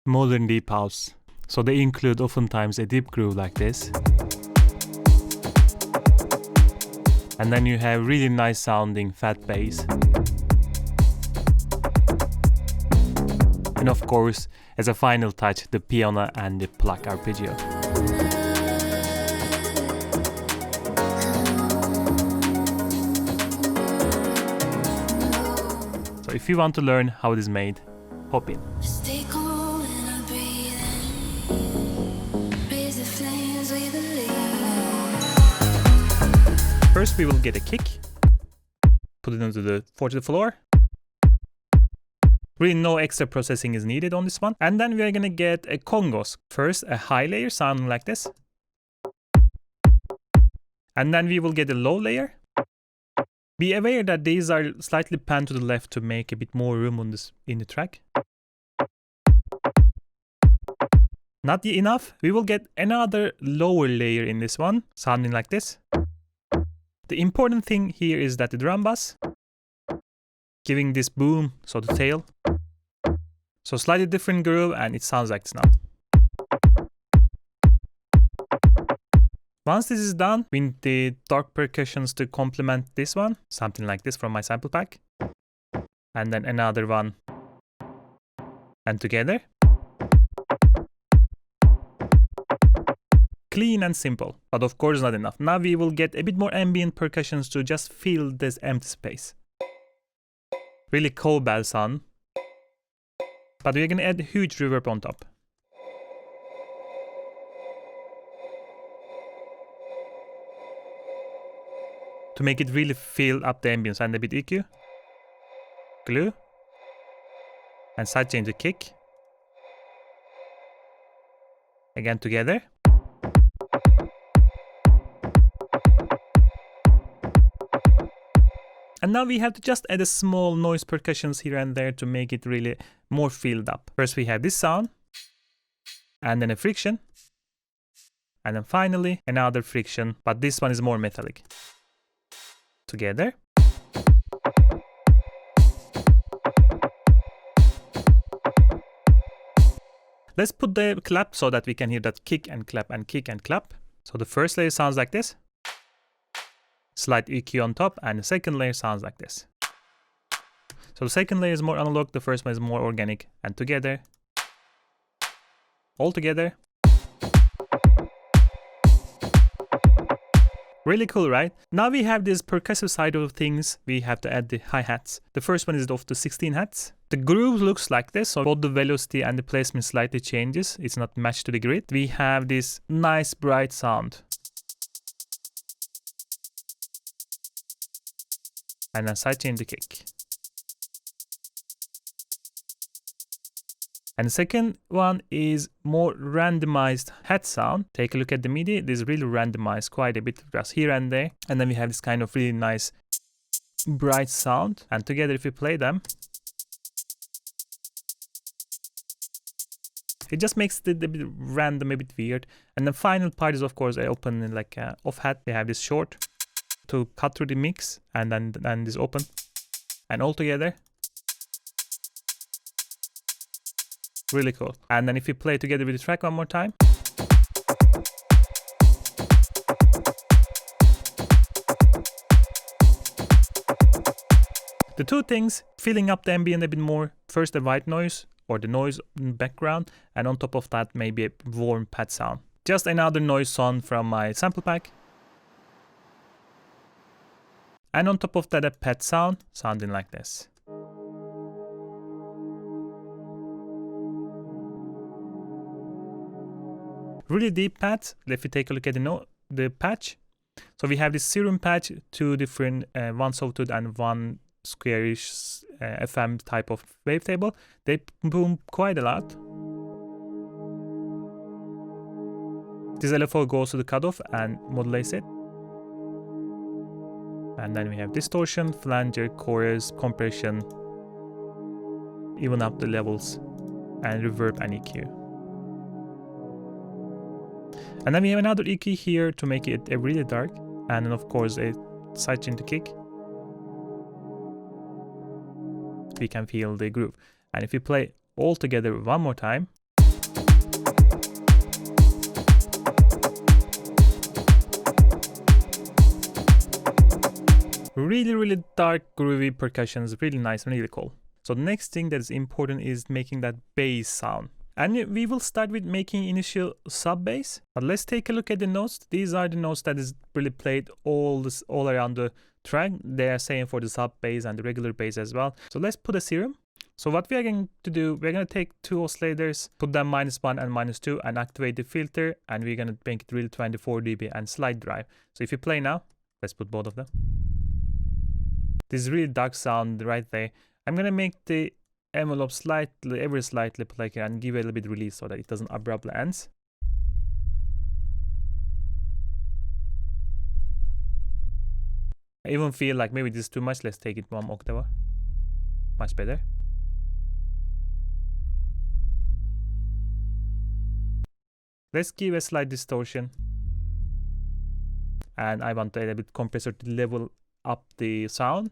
modern deep house. So they include oftentimes a deep groove like this. And then you have really nice sounding fat bass. And of course, as a final touch, the piano and the pluck arpeggio. So if you want to learn how it is made, hop in. First we will get a kick, put it onto the 4th floor. Really no extra processing is needed on this one. And then we are gonna get a congos. First a high layer sounding like this. And then we will get a low layer. Be aware that these are slightly panned to the left to make a bit more room on this in the track. Not yet enough. We will get another lower layer in this one, sounding like this. The important thing here is that the drum bass, giving this boom, so the tail. So slightly different groove and it sounds like this now. Once this is done, we need the dark percussions to complement this one, something like this from my sample pack. And then another one. And together. Clean and simple, but of course not enough. Now we will get a bit more ambient percussions to just fill this empty space. Really cowbell sound. But we're gonna add a huge reverb on top. To make it really fill up the ambience, and a bit EQ. Glue. And sidechain to kick. Again together. And now we have to just add a small noise percussions here and there to make it really more filled up. First we have this sound, and then a friction, and then finally another friction, but this one is more metallic. Together. Let's put the clap so that we can hear that kick and clap and kick and clap. So the first layer sounds like this. Slight EQ on top, and the second layer sounds like this. So the second layer is more analog, the first one is more organic, and together, all together. Really cool, right? Now we have this percussive side of things. We have to add the hi-hats. The first one is of the 16 hats. The groove looks like this, so both the velocity and the placement slightly changes. It's not matched to the grid. We have this nice bright sound. And then sidechain the kick. And the second one is more randomized hat sound. Take a look at the MIDI. It is really randomized quite a bit, just here and there. And then we have this kind of really nice bright sound. And together if we play them, it just makes it a bit random, a bit weird. And the final part is of course I open like off hat. We have this short to cut through the mix, and then this open, and all together. Really cool. And then if we play together with the track one more time. The two things, filling up the ambient a bit more. First the white noise, or the noise in the background, and on top of that maybe a warm pad sound. Just another noise sound from my sample pack. And on top of that a pad sound, sounding like this. Really deep pads. If we take a look at the patch. So we have this serum patch, two different, one sawtooth and one squarish FM type of wavetable. They boom quite a lot. This LFO goes to the cutoff and modulates it. And then we have distortion, flanger, chorus, compression, even up the levels, and reverb and EQ. And then we have another EQ here to make it a really dark, and then of course a sidechain to kick. We can feel the groove. And if we play all together one more time, Really dark, groovy percussions, really nice, really cool. So the next thing that is important is making that bass sound. And we will start with making initial sub bass. But let's take a look at the notes. These are the notes that is really played all around the track. They are same for the sub bass and the regular bass as well. So let's put a serum. So what we are going to do, we're going to take two oscillators, put them -1 and -2 and activate the filter, and we're going to make it really 24 dB and slide drive. So if you play now, let's put both of them. This really dark sound right there. I'm going to make the envelope slightly, ever slightly pluckier and give it a little bit release so that it doesn't abruptly ends. I even feel like maybe this is too much. Let's take it 1 octave. Much better. Let's give a slight distortion. And I want a little bit compressor to level up the sound.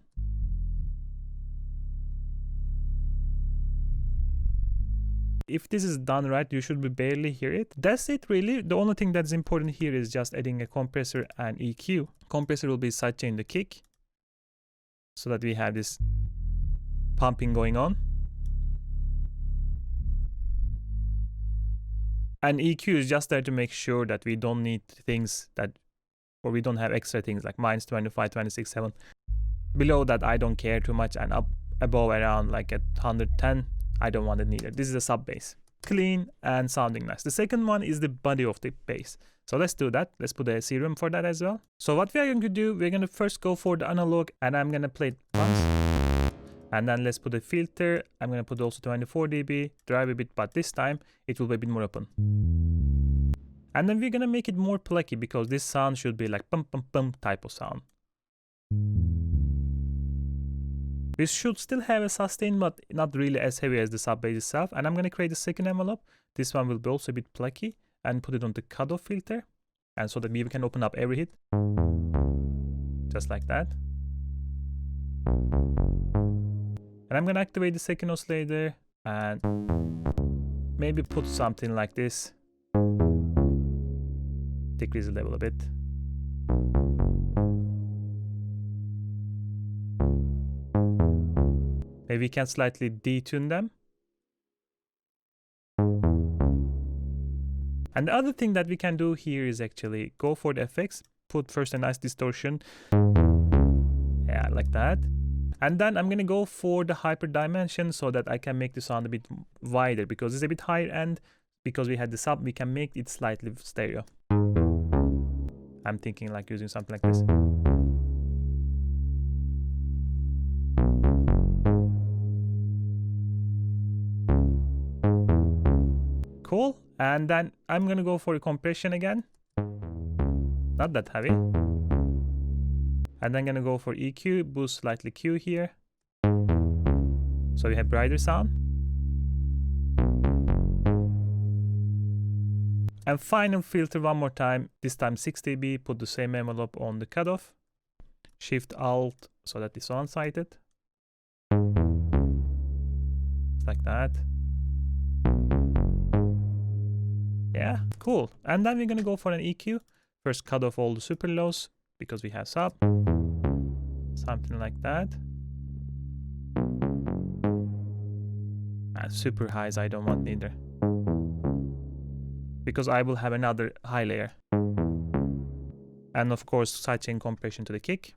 If this is done right, you should be barely hear it. That's it really. The only thing that's important here is just adding a compressor and EQ. Compressor will be sidechain the kick so that we have this pumping going on. And EQ is just there to make sure that we don't need things that, or we don't have extra things like -25, 26, 7. Below that, I don't care too much, and up above around like at 110, I don't want it neither. This is a sub bass. Clean and sounding nice. The second one is the body of the bass. So let's do that. Let's put a serum for that as well. So what we are going to do, we're going to first go for the analog, and I'm going to play it once. And then let's put a filter. I'm going to put also 24 dB, drive a bit, but this time it will be a bit more open. And then we're going to make it more plucky because this sound should be like pum pum pum type of sound. We should still have a sustain, but not really as heavy as the sub bass itself. And I'm going to create a second envelope. This one will be also a bit plucky, and put it on the cutoff filter. And so that we can open up every hit. Just like that. And I'm going to activate the second oscillator and maybe put something like this. Decrease the level a bit. Maybe we can slightly detune them. And the other thing that we can do here is actually go for the effects. Put first a nice distortion. Yeah, like that. And then I'm going to go for the hyper dimension so that I can make the sound a bit wider, because it's a bit higher end. Because we had the sub, we can make it slightly stereo. I'm thinking like using something like this. Cool. And then I'm gonna go for a compression again. Not that heavy. And then gonna go for EQ, boost slightly Q here. So we have brighter sound. And final filter one more time, this time 6 dB, put the same envelope on the cutoff. Shift Alt so that it's one-sided. Like that. Yeah, cool. And then we're gonna go for an EQ. First cut off all the super lows because we have sub. Something like that. And super highs I don't want neither, because I will have another high layer. And of course sidechain compression to the kick.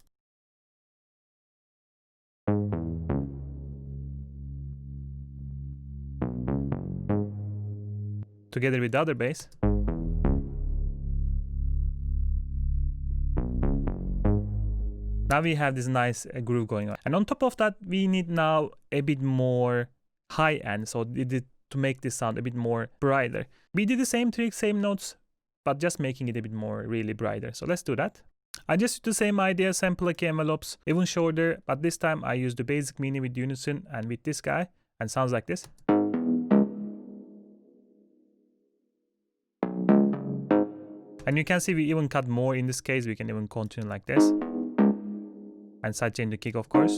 Together with the other bass. Now we have this nice groove going on. And on top of that, we need now a bit more high end. So to make this sound a bit more brighter. We did the same trick, same notes, but just making it a bit more really brighter. So let's do that. I just used the same idea, same plucky envelopes, even shorter, but this time I used the basic mini with unison and with this guy, and sounds like this. And you can see we even cut more in this case. We can even continue like this. And sidechain the kick, of course.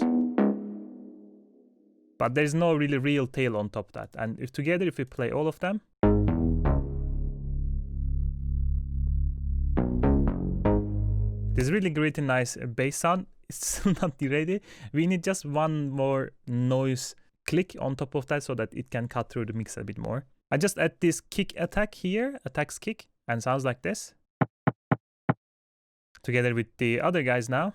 But there's no really real tail on top of that. And if together, if we play all of them, this really great and nice bass sound. it's still not ready. We need just one more noise click on top of that so that it can cut through the mix a bit more. I just add this kick attack here, attacks kick, and sounds like this. Together with the other guys now.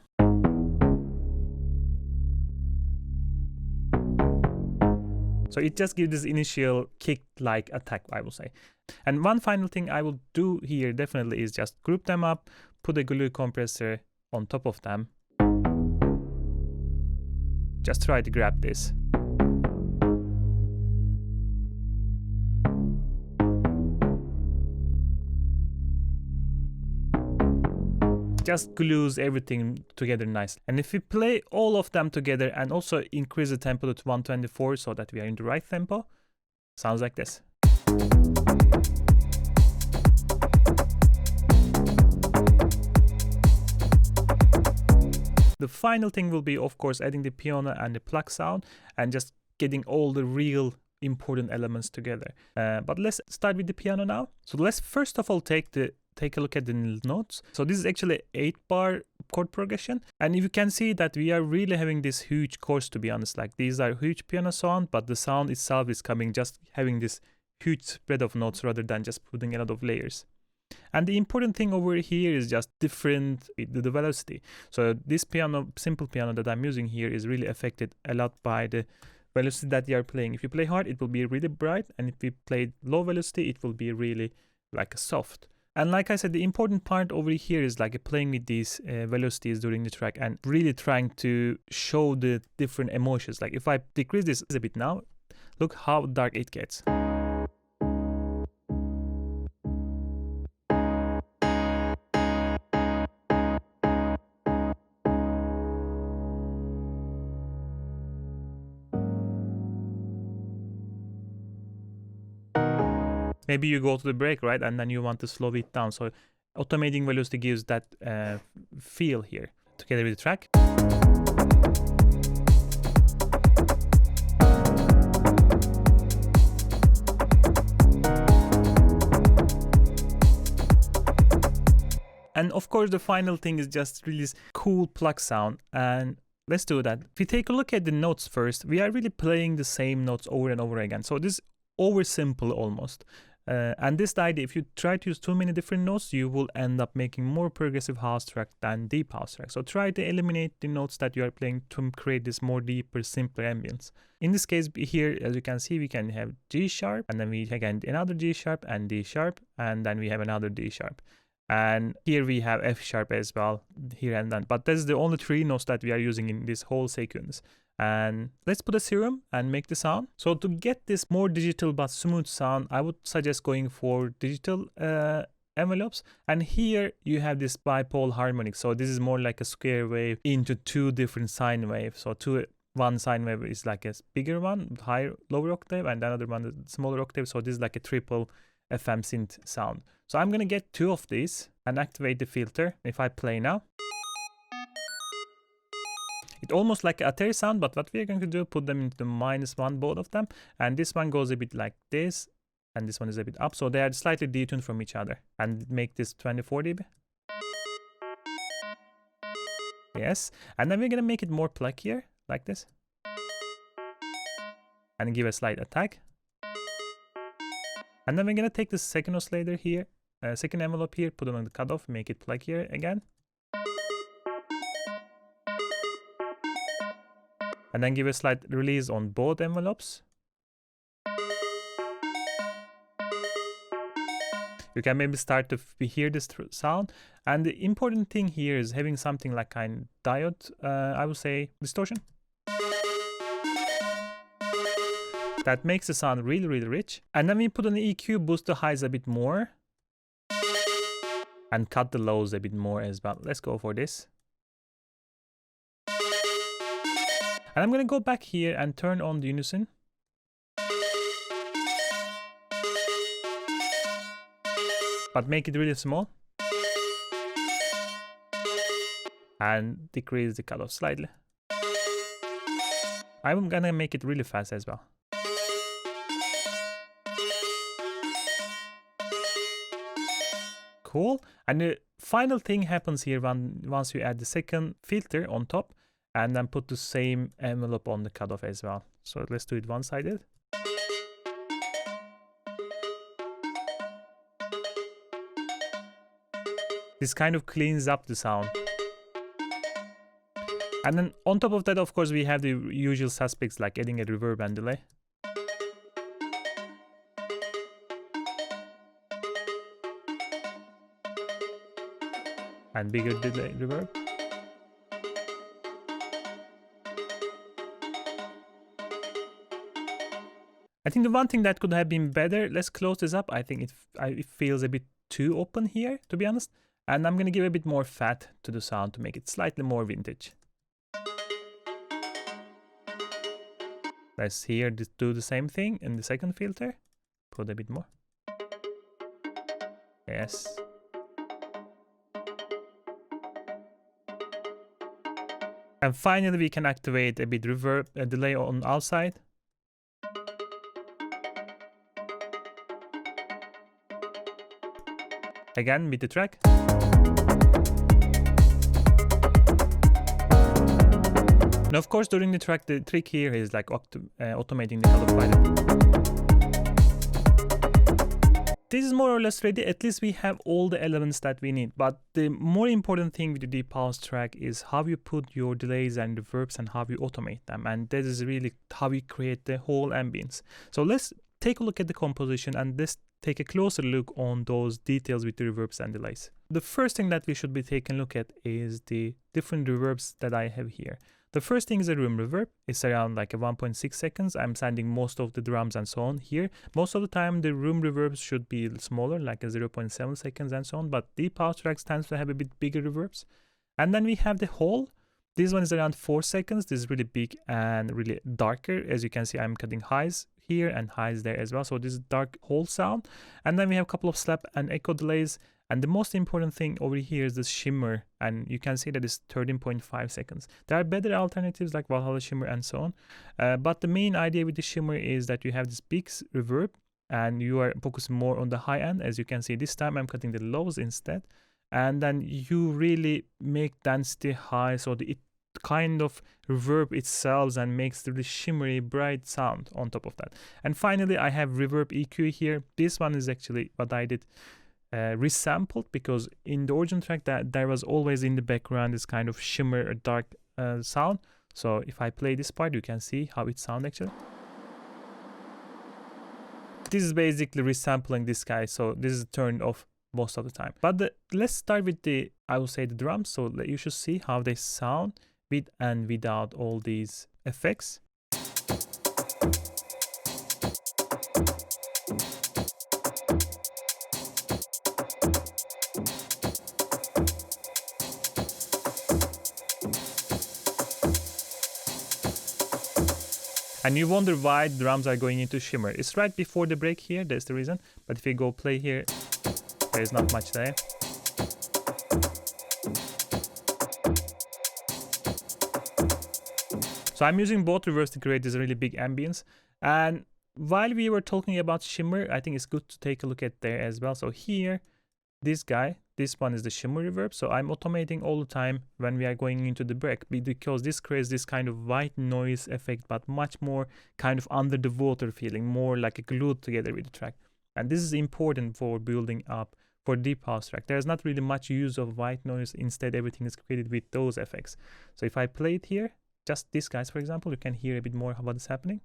So it just gives this initial kick-like attack, I will say. And one final thing I will do here definitely is just group them up, put a glue compressor on top of them. Just try to grab this. Just glues everything together nice. And if we play all of them together and also increase the tempo to 124 so that we are in the right tempo, sounds like this. The final thing will be, of course, adding the piano and the pluck sound and just getting all the real important elements together. But let's start with the piano now. So let's first of all take a look at the notes. So this is actually 8-bar chord progression. And if you can see that we are really having this huge chords, to be honest. Like these are huge piano sound, but the sound itself is coming just having this huge spread of notes rather than just putting a lot of layers. And the important thing over here is just different the velocity. So this piano, simple piano that I'm using here is really affected a lot by the velocity that you are playing. If you play hard, it will be really bright. And if you play low velocity, it will be really like a soft. And like I said, the important part over here is like playing with these velocities during the track and really trying to show the different emotions. Like if I decrease this a bit now, look how dark it gets. Maybe you go to the break, right? And then you want to slow it down. So automating velocity gives that feel here together with the track. And of course, the final thing is just really this cool pluck sound. And let's do that. If we take a look at the notes first, we are really playing the same notes over and over again. So this is over simple almost. And this idea, if you try to use too many different notes, you will end up making more progressive house track than deep house track. So try to eliminate the notes that you are playing to create this more deeper, simpler ambience. In this case here, as you can see, we can have G sharp, and then we again another G sharp and D sharp, and then we have another D sharp. And here we have F sharp as well, here and then. But that's the only 3 notes that we are using in this whole sequence. And let's put a serum and make the sound. So to get this more digital but smooth sound, I would suggest going for digital envelopes. And here you have this bipole harmonic. So this is more like a square wave into 2 different sine waves. So one sine wave is like a bigger one, higher, lower octave, and another one is smaller octave. So this is like a triple FM synth sound. So I'm gonna get 2 of these and activate the filter. If I play now, it's almost like a Atari sound, but what we're going to do, put them into the -1, both of them. And this one goes a bit like this, and this one is a bit up. So they are slightly detuned from each other. And make this 24 dB. Yes. And then we're going to make it more pluckier, like this. And give a slight attack. And then we're going to take the second oscillator here, second envelope here, put it on the cutoff, make it pluckier again. And then give a slight release on both envelopes. You can maybe start to hear this sound. And the important thing here is having something like kind of diode, I would say, distortion. That makes the sound really, really rich. And then we put an EQ, boost the highs a bit more. And cut the lows a bit more as well. Let's go for this. And I'm going to go back here and turn on the unison. But make it really small. And decrease the cutoff slightly. I'm going to make it really fast as well. Cool. And the final thing happens here once you add the second filter on top and then put the same envelope on the cutoff as well. So let's do it one-sided. This kind of cleans up the sound. And then on top of that, of course, we have the usual suspects like adding a reverb and delay. And bigger delay reverb. I think the one thing that could have been better, let's close this up. I think it feels a bit too open here, to be honest. And I'm going to give a bit more fat to the sound to make it slightly more vintage. Let's here do the same thing in the second filter. Put a bit more. Yes. And finally, we can activate a bit reverb, a delay on outside. Again, with the track. And of course, during the track, the trick here is like automating the color finder. This is more or less ready. At least we have all the elements that we need. But the more important thing with the Deep House track is how you put your delays and reverbs and how you automate them. And that is really how you create the whole ambience. So let's take a look at the composition and let's take a closer look on those details with the reverbs and delays. The first thing that we should be taking a look at is the different reverbs that I have here. The first thing is a room reverb. It's around like a 1.6 seconds. I'm sending most of the drums and so on here. Most of the time the room reverbs should be smaller, like a 0.7 seconds and so on, but Deep House tracks tends to have a bit bigger reverbs. And then we have the hall. This one is around 4 seconds. This is really big and really darker. As you can see, I'm cutting highs here and highs there as well. So this is dark hall sound. And then we have a couple of slap and echo delays. And the most important thing over here is the shimmer, and you can see that it's 13.5 seconds. There are better alternatives like Valhalla Shimmer and so on, but the main idea with the shimmer is that you have this big reverb and you are focusing more on the high end. As you can see, this time I'm cutting the lows instead, and then you really make density high, so it kind of reverb itself and makes the shimmery bright sound on top of that. And finally, I have reverb EQ here. This one is actually what I did resampled, because in the original track that there was always in the background this kind of shimmer dark sound. So if I play this part, you can see how it sounds actually. This is basically resampling this guy, so this is turned off most of the time. But let's start with the, I will say, the drums. So you should see how they sound with and without all these effects. And you wonder why the drums are going into shimmer. It's right before the break here, that's the reason. But if you go play here, there's not much there. So I'm using both reverbs to create this really big ambience. And while we were talking about shimmer, I think it's good to take a look at there as well. So here, this guy, this one is the shimmer reverb. So I'm automating all the time when we are going into the break, because this creates this kind of white noise effect, but much more kind of under the water feeling, more like a glued together with the track. And this is important for building up for Deep House track. There's not really much use of white noise. Instead, everything is created with those effects. So if I play it here, just these guys, for example, you can hear a bit more what is happening.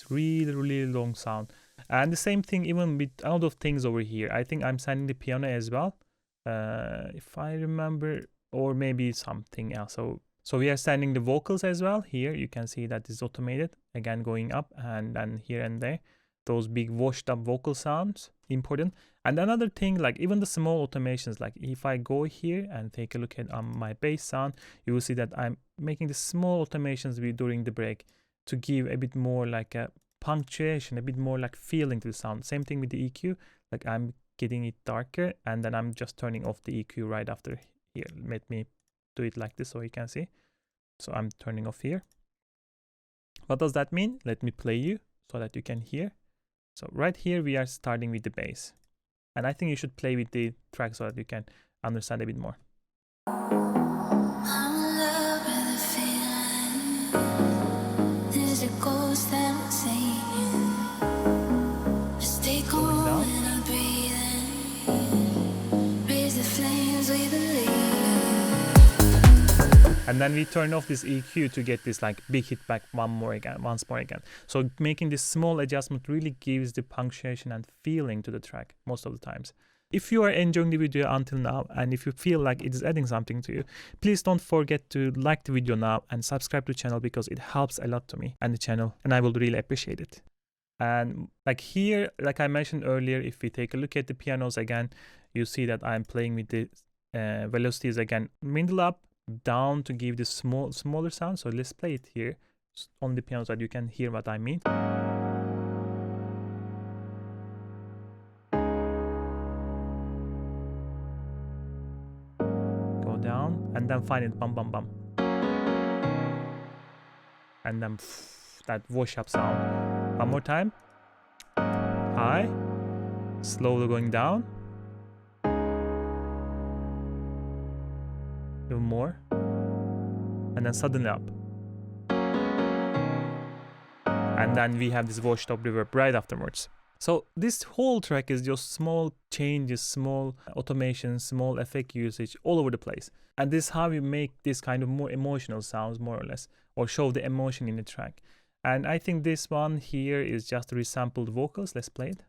Really long sound. And the same thing even with a lot of things over here. I think I'm sending the piano as well, if I remember, or maybe something else. So we are sending the vocals as well. Here you can see that is automated, again going up, and then here and there those big washed up vocal sounds, important. And another thing, like even the small automations, like if I go here and take a look at my bass sound, you will see that I'm making the small automations during the break to give a bit more like a punctuation, a bit more like feeling to the sound. Same thing with the EQ, like I'm getting it darker and then I'm just turning off the EQ right after here. Let me do it like this so you can see. So I'm turning off here. What does that mean? Let me play you so that you can hear. So right here we are starting with the bass. And I think you should play with the track so that you can understand a bit more. And then we turn off this EQ to get this like big hit back once more again. So making this small adjustment really gives the punctuation and feeling to the track most of the times. If you are enjoying the video until now, and if you feel like it is adding something to you, please don't forget to like the video now and subscribe to the channel, because it helps a lot to me and the channel, and I will really appreciate it. And like here, like I mentioned earlier, if we take a look at the pianos again, you see that I'm playing with the velocities again, middle up, down to give this smaller sound. So let's play it here on the piano so that you can hear what I mean. Go down and then find it bum bum bum, and then that wash up sound. One more time. High, slowly going down. Even more, and then suddenly up, and then we have this washed up reverb right afterwards. So this whole track is just small changes, small automation, small effect usage all over the place, and this is how you make this kind of more emotional sounds, more or less, or show the emotion in the track. And I think this one here is just resampled vocals. Let's play it.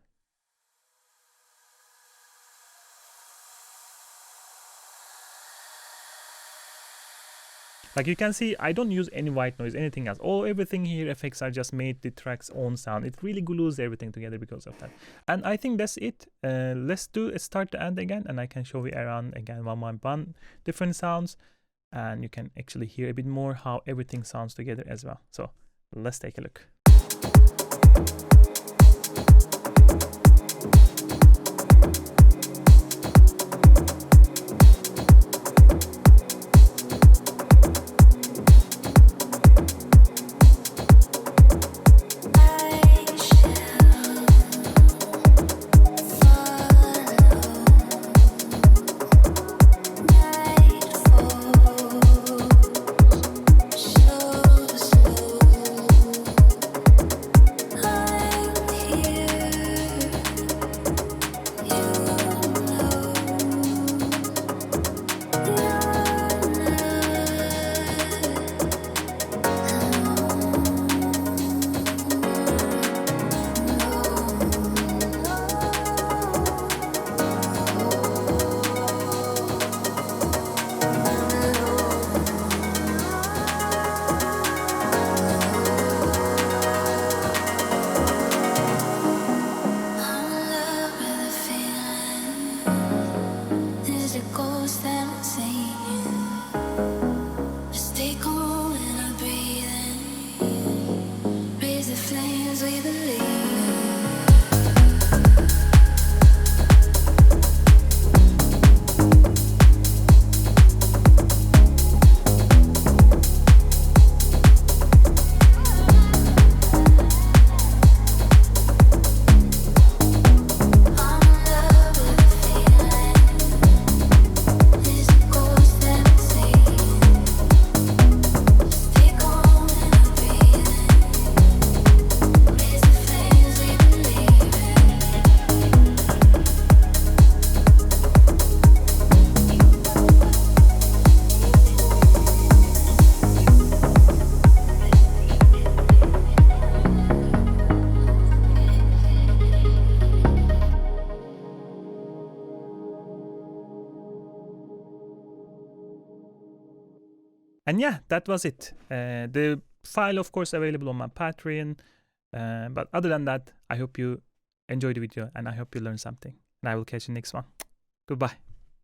Like you can see, I don't use any white noise, anything else. Everything here, effects are just made the track's own sound. It really glues everything together because of that. And I think that's it. Let's do a start to end again, and I can show you around again one by one different sounds, and you can actually hear a bit more how everything sounds together as well. So let's take a look. And yeah, that was it. The file, of course, available on my Patreon. But other than that, I hope you enjoyed the video and I hope you learned something. And I will catch you next one. Goodbye.